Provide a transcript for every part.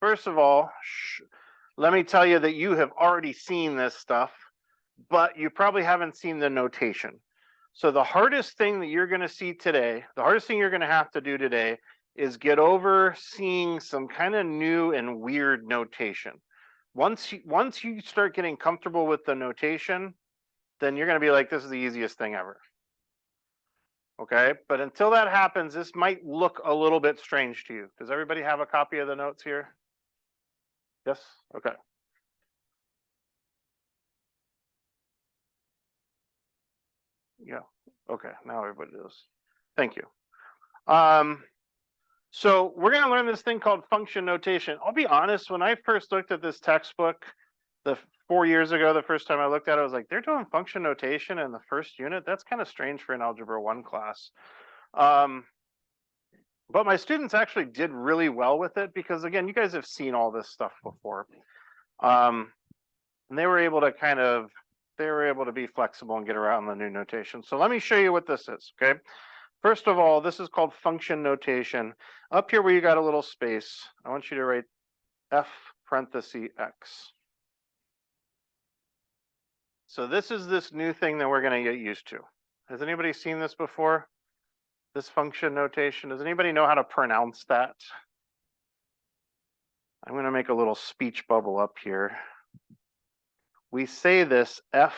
first of all, let me tell you that you have already seen this stuff, but you probably haven't seen the notation. So the hardest thing that you're going to see today, the hardest thing you're going to have to do today is get over seeing some kind of new and weird notation. Once you start getting comfortable with the notation, then you're going to be like, this is the easiest thing ever. Okay, but until that happens, this might look a little bit strange to you. Does everybody have a copy of the notes here? Yes? Okay. Yeah. Okay, now everybody does. Thank you. So we're going to learn this thing called function notation. I'll be honest, when I first looked at this textbook, the 4 years ago, the first time I looked at it, I was like, they're doing function notation in the first unit? That's kind of strange for an Algebra 1 class. But my students actually did really well with it because, again, you guys have seen all this stuff before. And they were able to be flexible and get around the new notation. So let me show you what this is, okay? First of all, this is called function notation. Up here where you got a little space, I want you to write f parenthesis x. So this is this new thing that we're going to get used to. Has anybody seen this before? This function notation. Does anybody know how to pronounce that? I'm going to make a little speech bubble up here. We say this f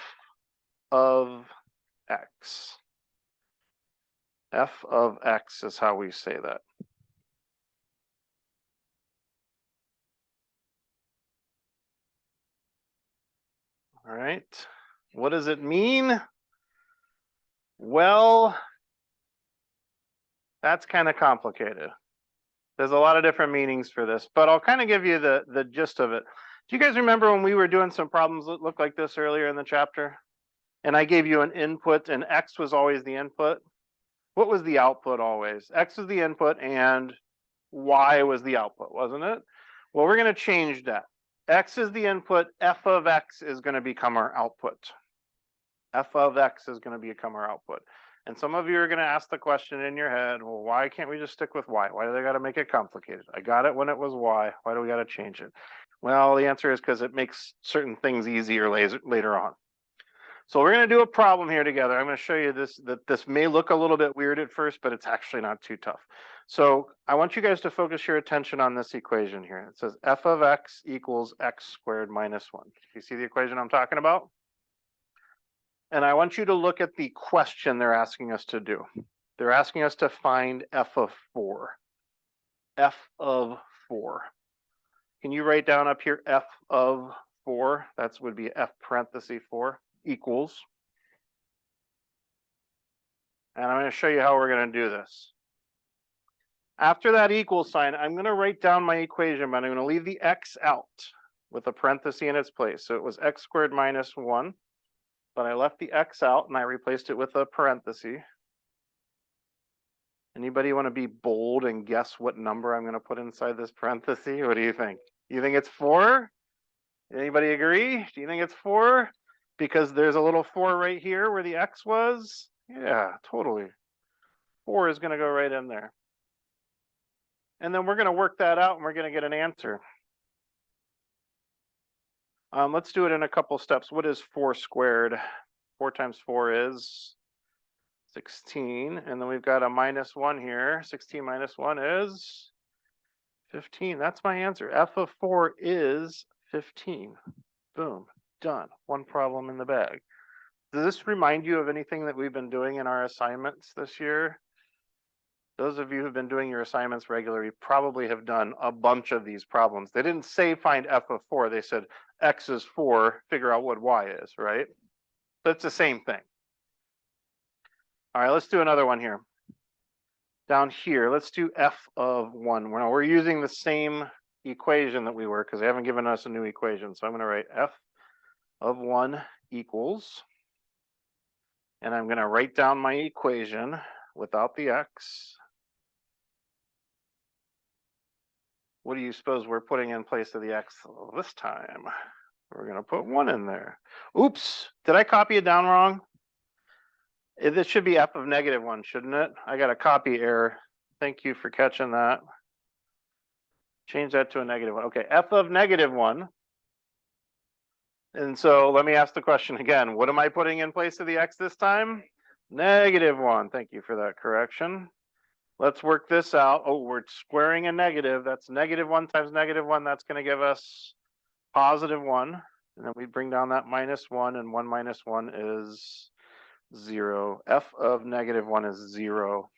of x. F of x is how we say that. All right. What does it mean? Well, that's kind of complicated. There's a lot of different meanings for this, but I'll kind of give you the gist of it. Do you guys remember when we were doing some problems that looked like this earlier in the chapter? And I gave you an input and x was always the input. What was the output always? X was the input and y was the output, wasn't it? Well, we're going to change that. X is the input, f of x is going to become our output. F of x is going to become our output. And some of you are going to ask the question in your head, well, why can't we just stick with y? Why do they got to make it complicated? I got it when it was y. Why do we got to change it? Well, the answer is because it makes certain things easier later on. So we're going to do a problem here together. I'm going to show you this, that this may look a little bit weird at first, but it's actually not too tough. So I want you guys to focus your attention on this equation here. It says f of x equals x squared minus 1. You see the equation I'm talking about? And I want you to look at the question they're asking us to do. They're asking us to find f of 4. F of 4. Can you write down up here f of 4? That would be f parenthesis 4 equals. And I'm going to show you how we're going to do this. After that equal sign, I'm going to write down my equation, but I'm going to leave the x out with a parenthesis in its place. So it was x squared minus 1, but I left the x out and I replaced it with a parenthesis. Anybody want to be bold and guess what number I'm going to put inside this parenthesis? What do you think? You think it's 4? Anybody agree? Do you think it's 4? Because there's a little 4 right here where the x was? Yeah, totally. 4 is going to go right in there. And then we're going to work that out and we're going to get an answer. Let's do it in a couple steps. What is 4 squared? 4 times 4 is 16. And then we've got a minus 1 here. 16 minus 1 is 15. That's my answer. F of 4 is 15. Boom. Done. One problem in the bag. Does this remind you of anything that we've been doing in our assignments this year? Those of you who've been doing your assignments regularly probably have done a bunch of these problems. They didn't say find f of 4. They said x is 4, figure out what y is, right? So it's the same thing. All right, let's do another one here. Down here, let's do f of 1. Now we're using the same equation that we were because they haven't given us a new equation. So I'm going to write f of 1 equals, and I'm going to write down my equation without the x. What do you suppose we're putting in place of the x this time? We're going to put 1 in there. Oops, did I copy it down wrong? This should be f of negative 1, shouldn't it? I got a copy error. Thank you for catching that. Change that to a -1. Okay, f of -1. And so let me ask the question again. What am I putting in place of the x this time? -1. Thank you for that correction. Let's work this out. Oh, we're squaring a negative. That's -1 times -1. That's going to give us +1. And then we bring down that -1, and 1 minus 1 is 0. F of -1 is 0.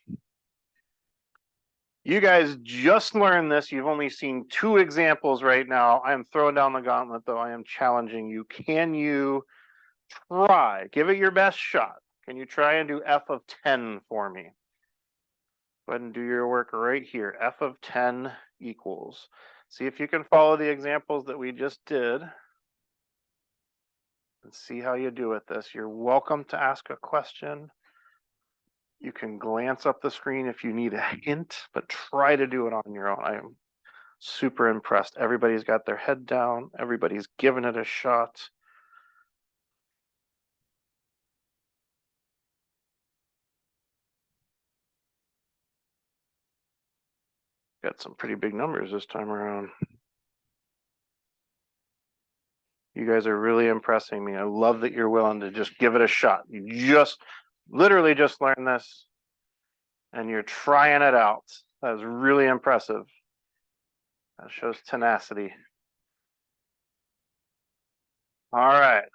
You guys just learned this. You've only seen 2 examples right now. I am throwing down the gauntlet, though. I am challenging you. Can you try? Give it your best shot. Can you try and do f of 10 for me? Go ahead and do your work right here. F of 10 equals. See if you can follow the examples that we just did. And see how you do with this. You're welcome to ask a question. You can glance up the screen if you need a hint, but try to do it on your own. I am super impressed. Everybody's got their head down. Everybody's given it a shot. Got some pretty big numbers this time around. You guys are really impressing me. I love that you're willing to just give it a shot. You just literally just learned this and you're trying it out. That is really impressive. That shows tenacity. All right.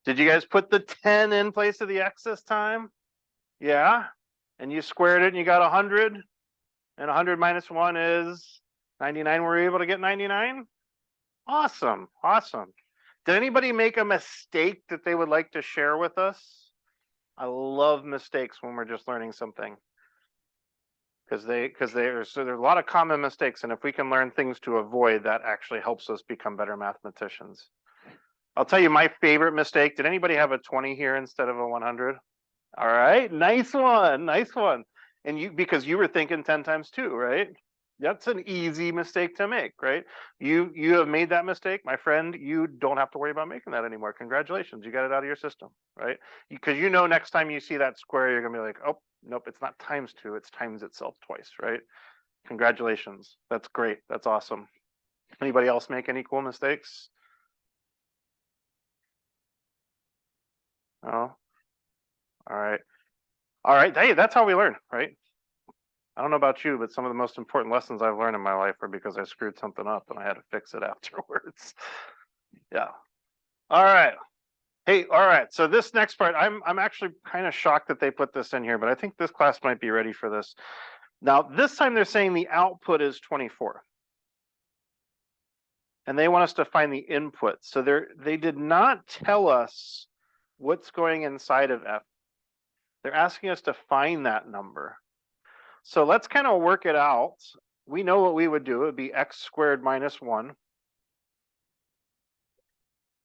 Did you guys put the 10 in place of the x this time? Yeah. And you squared it and you got 100. And 100 minus 1 is 99. Were you able to get 99? Awesome. Awesome. Did anybody make a mistake that they would like to share with us? I love mistakes when we're just learning something. Because there's a lot of common mistakes, and if we can learn things to avoid, that actually helps us become better mathematicians. I'll tell you my favorite mistake. Did anybody have a 20 here instead of a 100? All right, nice one, nice one. And because you were thinking 10 times 2, right? That's an easy mistake to make, right? You have made that mistake, my friend. You don't have to worry about making that anymore. Congratulations, you got it out of your system, right? Because you know next time you see that square, you're gonna be like, oh, nope, it's not times 2, it's times itself twice, right? Congratulations, that's great, that's awesome. Anybody else make any cool mistakes? No? All right. All right, hey, that's how we learn, right? I don't know about you, but some of the most important lessons I've learned in my life are because I screwed something up and I had to fix it afterwards. Yeah. All right. Hey, all right. So this next part, I'm actually kind of shocked that they put this in here, but I think this class might be ready for this. Now, this time they're saying the output is 24. And they want us to find the input. So they did not tell us what's going inside of F. They're asking us to find that number. So let's kind of work it out. We know what we would do. It would be x squared minus 1.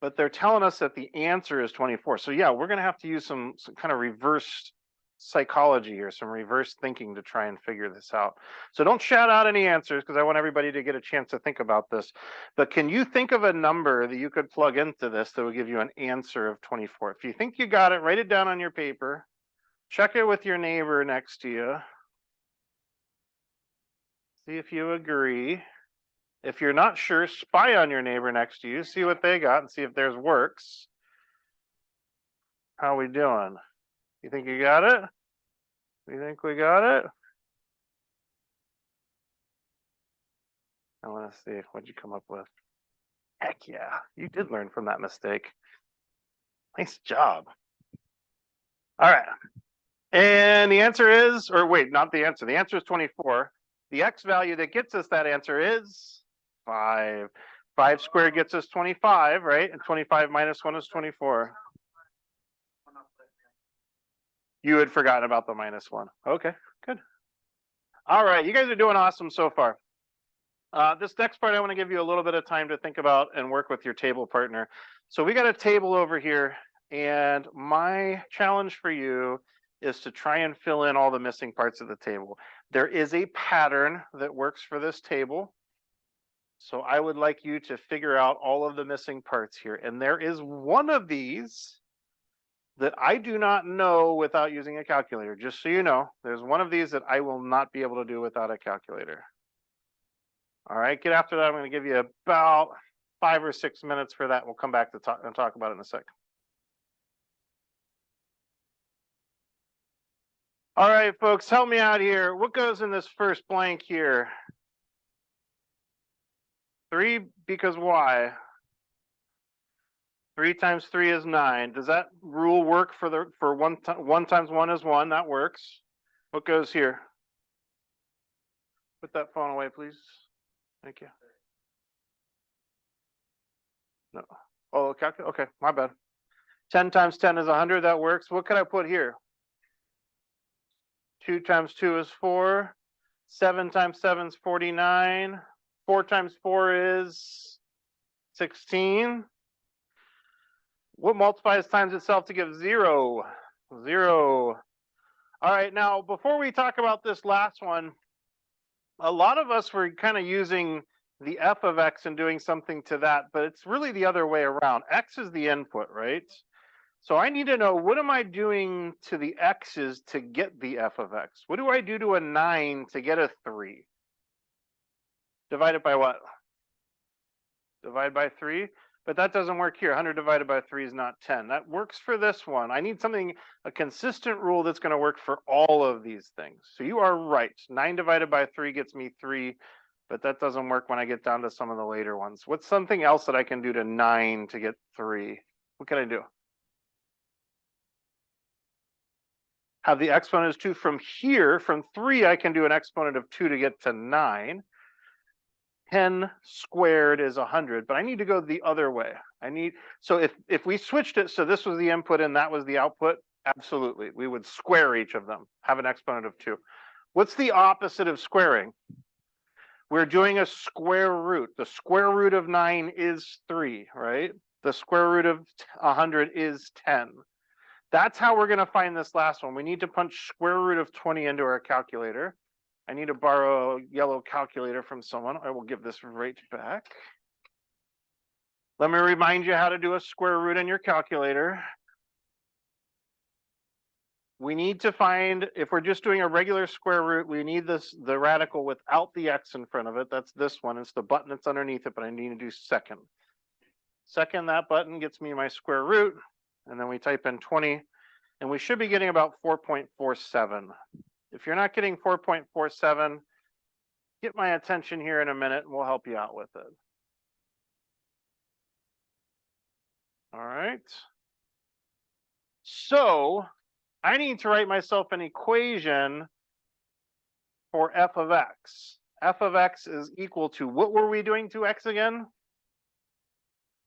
But they're telling us that the answer is 24. So yeah, we're going to have to use some kind of reverse psychology here, some reverse thinking to try and figure this out. So don't shout out any answers because I want everybody to get a chance to think about this. But can you think of a number that you could plug into this that would give you an answer of 24? If you think you got it, write it down on your paper. Check it with your neighbor next to you. See if you agree. If you're not sure, spy on your neighbor next to you, see what they got and see if theirs works. How we doing? You think you got it? You think we got it? I want to see, what'd you come up with? Heck yeah, you did learn from that mistake. Nice job. All right. And the answer is, or wait, not the answer. The answer is 24. The x value that gets us that answer is 5. 5 squared gets us 25, right? And 25 minus 1 is 24. You had forgotten about the minus 1. Okay, good. All right, you guys are doing awesome so far. This next part, I want to give you a little bit of time to think about and work with your table partner. So we got a table over here, and my challenge for you is to try and fill in all the missing parts of the table. There is a pattern that works for this table. So I would like you to figure out all of the missing parts here. And there is one of these that I do not know without using a calculator. Just so you know, there's one of these that I will not be able to do without a calculator. All right, get after that. I'm going to give you about 5 or 6 minutes for that. We'll come back to talk about it in a sec. All right, folks, help me out here. What goes in this first blank here? 3, because why? 3 times 3 is 9. Does that rule work for 1 times 1 is 1? That works. What goes here? Put that phone away, please. Thank you. No. Oh, okay, my bad. 10 times 10 is 100. That works. What could I put here? 2 times 2 is 4. 7 times 7 is 49. 4 times 4 is 16. What multiplies times itself to give 0? 0. All right, now before we talk about this last one, a lot of us were kind of using the f of x and doing something to that, but it's really the other way around. X is the input, right? So I need to know, what am I doing to the x's to get the f of x? What do I do to a 9 to get a 3? Divide it by what? Divide by 3? But that doesn't work here. 100 divided by 3 is not 10. That works for this one. I need something, a consistent rule that's going to work for all of these things. So you are right. 9 divided by 3 gets me 3, but that doesn't work when I get down to some of the later ones. What's something else that I can do to 9 to get 3? What can I do? Have the exponent is 2 from here. From 3, I can do an exponent of 2 to get to 9. 10 squared is 100, but I need to go the other way. So if we switched it, so this was the input and that was the output, absolutely. We would square each of them, have an exponent of 2. What's the opposite of squaring? We're doing a square root. The square root of 9 is 3, right? The square root of 100 is 10. That's how we're going to find this last one. We need to punch square root of 20 into our calculator. I need to borrow a yellow calculator from someone. I will give this right back. Let me remind you how to do a square root in your calculator. We need to find, if we're just doing a regular square root, we need the radical without the x in front of it. That's this one. It's the button that's underneath it, but I need to do second. Second, that button gets me my square root, and then we type in 20, and we should be getting about 4.47. If you're not getting 4.47, get my attention here in a minute and we'll help you out with it. All right. So I need to write myself an equation for f of x. F of x is equal to, what were we doing to x again?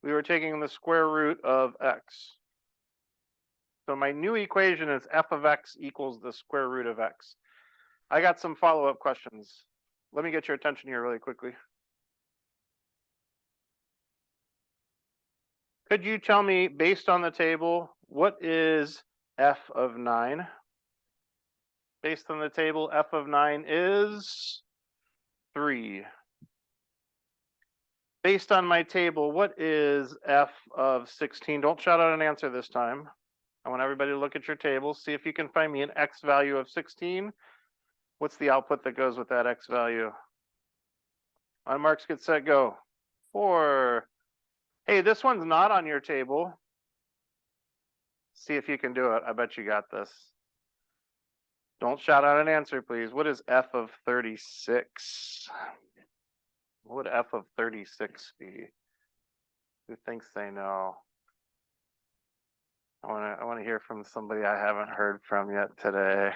We were taking the square root of x. So my new equation is f of x equals the square root of x. I got some follow-up questions. Let me get your attention here really quickly. Could you tell me, based on the table, what is f of 9? Based on the table, f of 9 is 3. Based on my table, what is f of 16? Don't shout out an answer this time. I want everybody to look at your table, see if you can find me an x value of 16. What's the output that goes with that x value? On marks, get set, go. 4. Hey, this one's not on your table. See if you can do it. I bet you got this. Don't shout out an answer, please. What is f of 36? What would f of 36 be? Who thinks they know? I want to hear from somebody I haven't heard from yet today.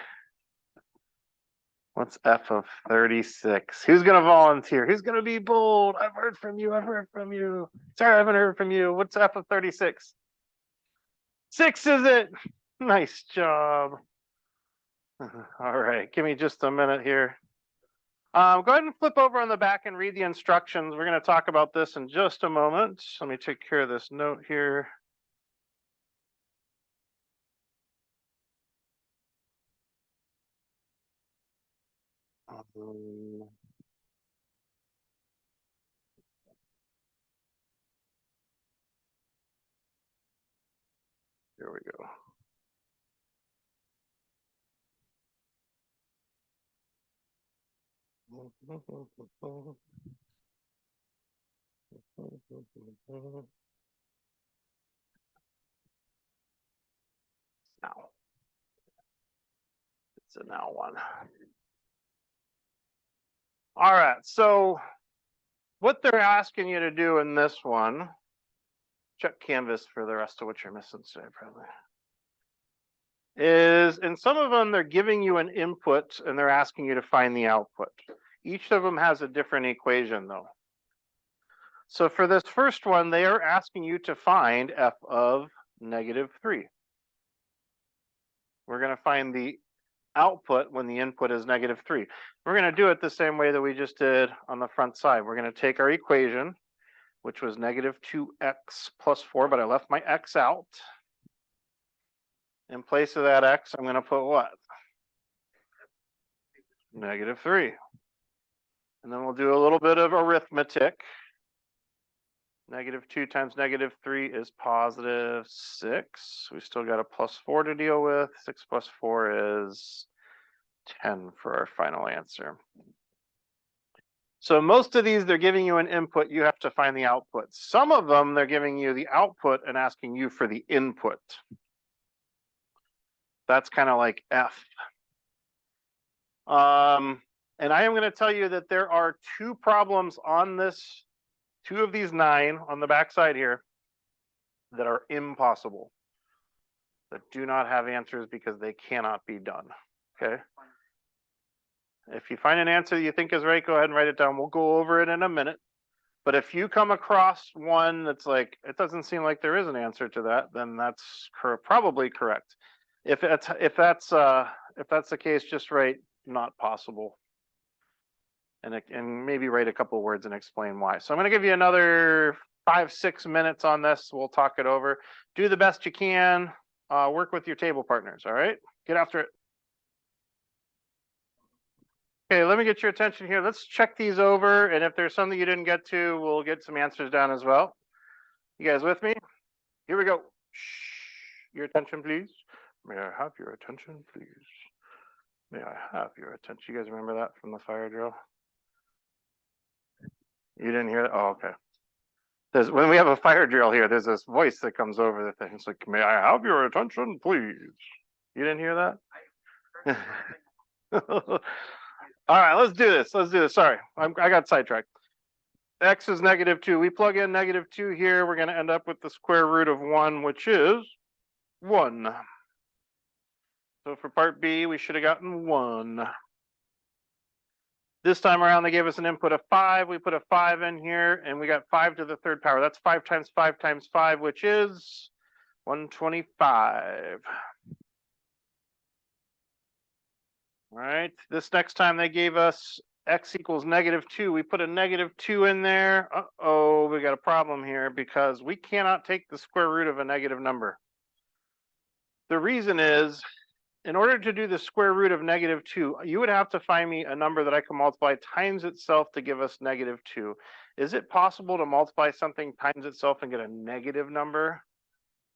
What's f of 36? Who's going to volunteer? Who's going to be bold? I've heard from you. I've heard from you. Sorry, I haven't heard from you. What's f of 36? 6 is it? Nice job. All right, give me just a minute here. Go ahead and flip over on the back and read the instructions. We're going to talk about this in just a moment. Let me take care of this note here. Here we go. Now. It's a now one. All right, so what they're asking you to do in this one, check Canvas for the rest of what you're missing today, probably, is in some of them, they're giving you an input and they're asking you to find the output. Each of them has a different equation though. So for this first one, they are asking you to find f of -3. We're going to find the output when the input is -3. We're going to do it the same way that we just did on the front side. We're going to take our equation, which was -2x plus 4, but I left my x out. In place of that x, I'm going to put what? -3. And then we'll do a little bit of arithmetic. -2 times -3 is +6. We still got a +4 to deal with. 6 plus 4 is 10 for our final answer. So most of these, they're giving you an input. You have to find the output. Some of them, they're giving you the output and asking you for the input. That's kind of like F. And I am going to tell you that there are 2 problems on this, 2 of these 9 on the back side here that are impossible, that do not have answers because they cannot be done. Okay. If you find an answer that you think is right, go ahead and write it down. We'll go over it in a minute. But if you come across one that's like, it doesn't seem like there is an answer to that, then that's probably correct. If that's the case, just write not possible. And maybe write a couple of words and explain why. So I'm going to give you another 5-6 minutes on this. We'll talk it over. Do the best you can. Work with your table partners. All right, get after it. Okay, let me get your attention here. Let's check these over, and if there's something you didn't get to, we'll get some answers down as well. You guys with me? Here we go. Shh. Your attention, please. May I have your attention, please? May I have your attention? You guys remember that from the fire drill? You didn't hear that? Oh, okay. When we have a fire drill here, there's this voice that comes over the thing. It's like, may I have your attention, please? You didn't hear that? All right, let's do this. Sorry, I got sidetracked. X is -2. We plug in -2 here. We're going to end up with the square root of 1, which is 1. So for part B, we should have gotten 1. This time around, they gave us an input of 5. We put a 5 in here, and we got 5 to the 3rd power. That's 5 times 5 times 5, which is 125. All right. This next time they gave us x equals -2. We put a -2 in there. Uh-oh, we got a problem here because we cannot take the square root of a negative number. The reason is, in order to do the square root of -2, you would have to find me a number that I can multiply times itself to give us -2. Is it possible to multiply something times itself and get a negative number?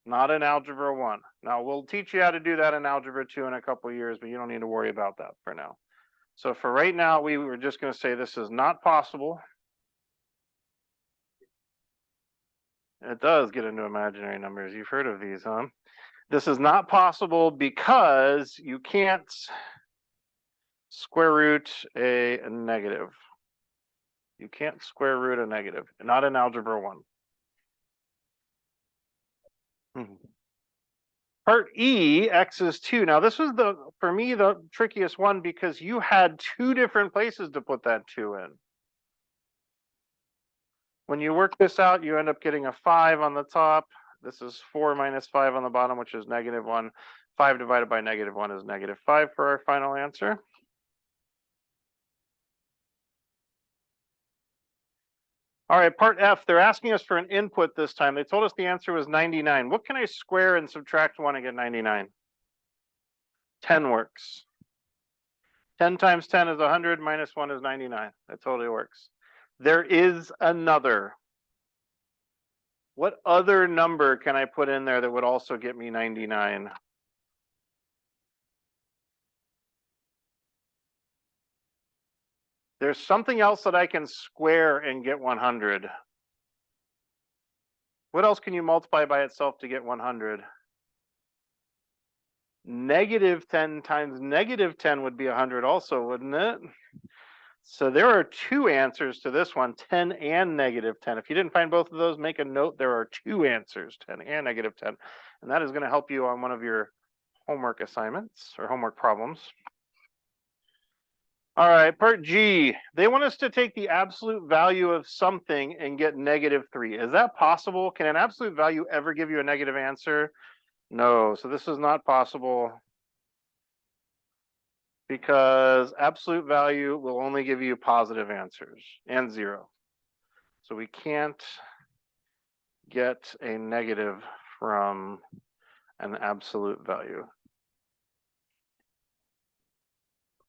Not in Algebra 1. Now, we'll teach you how to do that in Algebra 2 in a couple of years, but you don't need to worry about that for now. So for right now, we were just going to say this is not possible. It does get into imaginary numbers. You've heard of these, huh? This is not possible because you can't square root a negative. You can't square root a negative, not in Algebra 1. Part E, x is 2. Now this was for me, the trickiest one because you had 2 different places to put that 2 in. When you work this out, you end up getting a 5 on the top. This is 4 minus 5 on the bottom, which is -1. 5 divided by -1 is -5 for our final answer. All right, part F, they're asking us for an input this time. They told us the answer was 99. What can I square and subtract 1 and get 99? 10 works. 10 times 10 is 100, minus 1 is 99. That totally works. There is another. What other number can I put in there that would also get me 99? There's something else that I can square and get 100. What else can you multiply by itself to get 100? -10 times -10 would be 100 also, wouldn't it? So there are two answers to this one, 10 and -10. If you didn't find both of those, make a note. There are two answers, 10 and -10. And that is going to help you on one of your homework assignments or homework problems. All right, part G. They want us to take the absolute value of something and get -3. Is that possible? Can an absolute value ever give you a negative answer? No, so this is not possible because absolute value will only give you positive answers and 0. So we can't get a negative from an absolute value.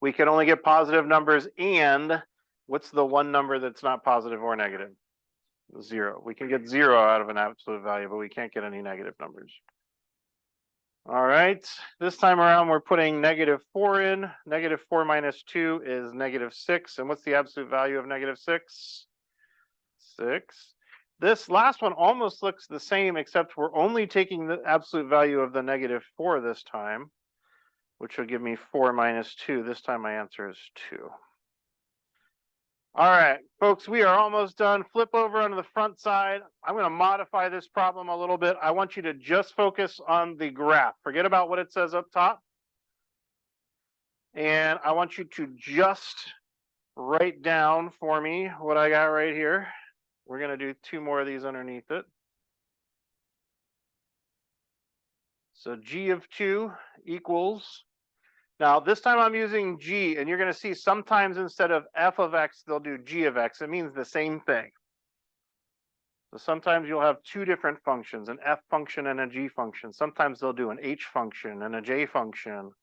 We can only get positive numbers, and what's the one number that's not positive or negative? 0. We can get 0 out of an absolute value, but we can't get any negative numbers. All right, this time around we're putting -4 in. -4 minus 2 is -6. And what's the absolute value of -6? 6. This last one almost looks the same, except we're only taking the absolute value of the -4 this time, which will give me 4 minus 2. This time my answer is 2. All right, folks, we are almost done. Flip over onto the front side. I'm going to modify this problem a little bit. I want you to just focus on the graph. Forget about what it says up top. And I want you to just write down for me what I got right here. We're going to do 2 more of these underneath it. So G of 2 equals, now this time I'm using G, and you're going to see sometimes instead of f of x, they'll do g of x. It means the same thing. So sometimes you'll have 2 different functions, an f function and a g function. Sometimes they'll do an h function and a j function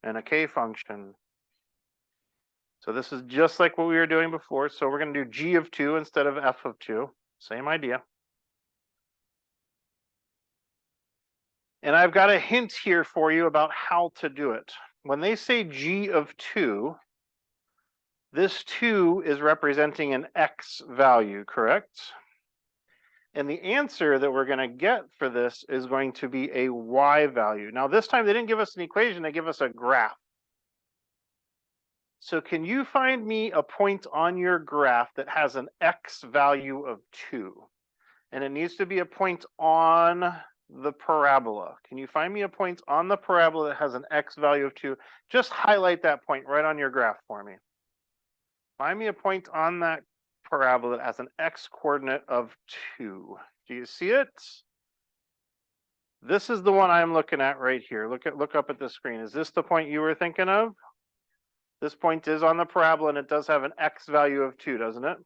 and a k function. So this is just like what we were doing before. So we're going to do G of 2 instead of f of 2. Same idea. And I've got a hint here for you about how to do it. When they say G of 2, this 2 is representing an x value, correct? And the answer that we're going to get for this is going to be a y value. Now, this time they didn't give us an equation, they give us a graph. So can you find me a point on your graph that has an x value of 2? And it needs to be a point on the parabola. Can you find me a point on the parabola that has an x value of 2? Just highlight that point right on your graph for me. Find me a point on that parabola that has an x coordinate of 2. Do you see it? This is the one I'm looking at right here. Look up at the screen. Is this the point you were thinking of? This point is on the parabola, and it does have an x value of 2, doesn't it?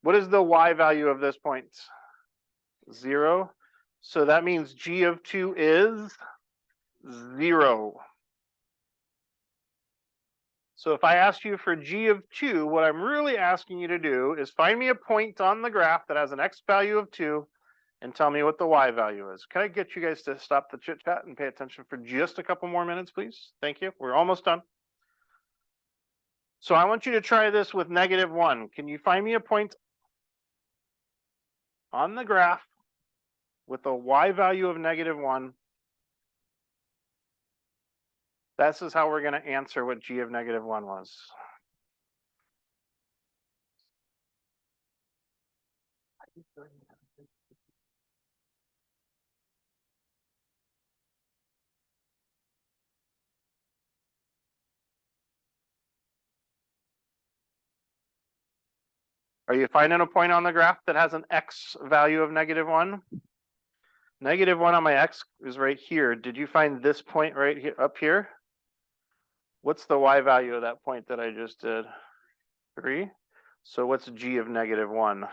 What is the y value of this point? 0. So that means G of 2 is 0. So if I asked you for G of 2, what I'm really asking you to do is find me a point on the graph that has an x value of 2 and tell me what the y value is. Can I get you guys to stop the chit chat and pay attention for just a couple more minutes, please? Thank you. We're almost done. So I want you to try this with -1. Can you find me a point on the graph with a y value of -1? This is how we're going to answer what G of -1 was. Are you finding a point on the graph that has an x value of -1? -1 on my x is right here. Did you find this point right here up here? What's the y value of that point that I just did? 3. So what's G of -1?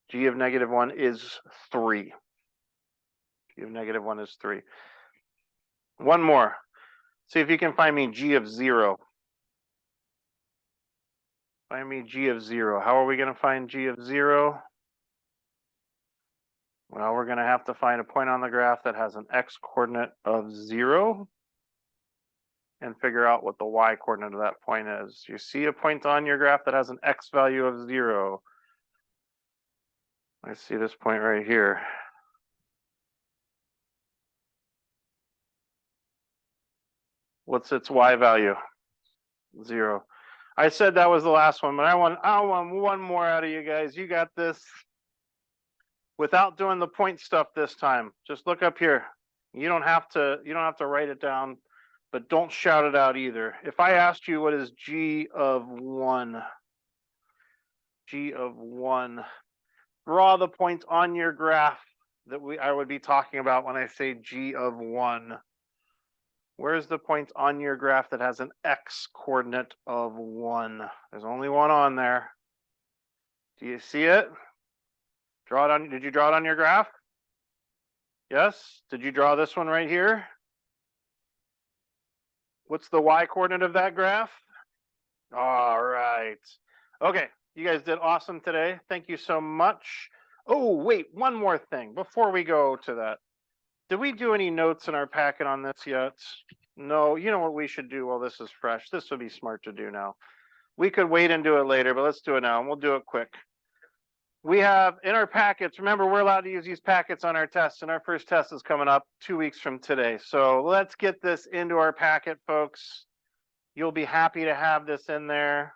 G of -1 is 3. G of -1 is 3. One more. See if you can find me G of 0. Find me G of 0. How are we going to find G of 0? Well, we're going to have to find a point on the graph that has an x coordinate of 0 and figure out what the y coordinate of that point is. You see a point on your graph that has an x value of 0. I see this point right here. What's its y value? 0. I said that was the last one, but I want one more out of you guys. You got this. Without doing the point stuff this time, just look up here. You don't have to write it down, but don't shout it out either. If I asked you what is g of 1, draw the points on your graph that I would be talking about when I say g of 1. Where's the point on your graph that has an x coordinate of 1? There's only one on there. Do you see it? Draw it on. Did you draw it on your graph? Yes. Did you draw this one right here? What's the y coordinate of that graph? All right. Okay, you guys did awesome today. Thank you so much. Oh, wait, one more thing before we go to that. Did we do any notes in our packet on this yet? No, you know what we should do while this is fresh? This would be smart to do now. We could wait and do it later, but let's do it now, and we'll do it quick. We have in our packets, remember, we're allowed to use these packets on our tests, and our first test is coming up 2 weeks from today. So let's get this into our packet, folks. You'll be happy to have this in there.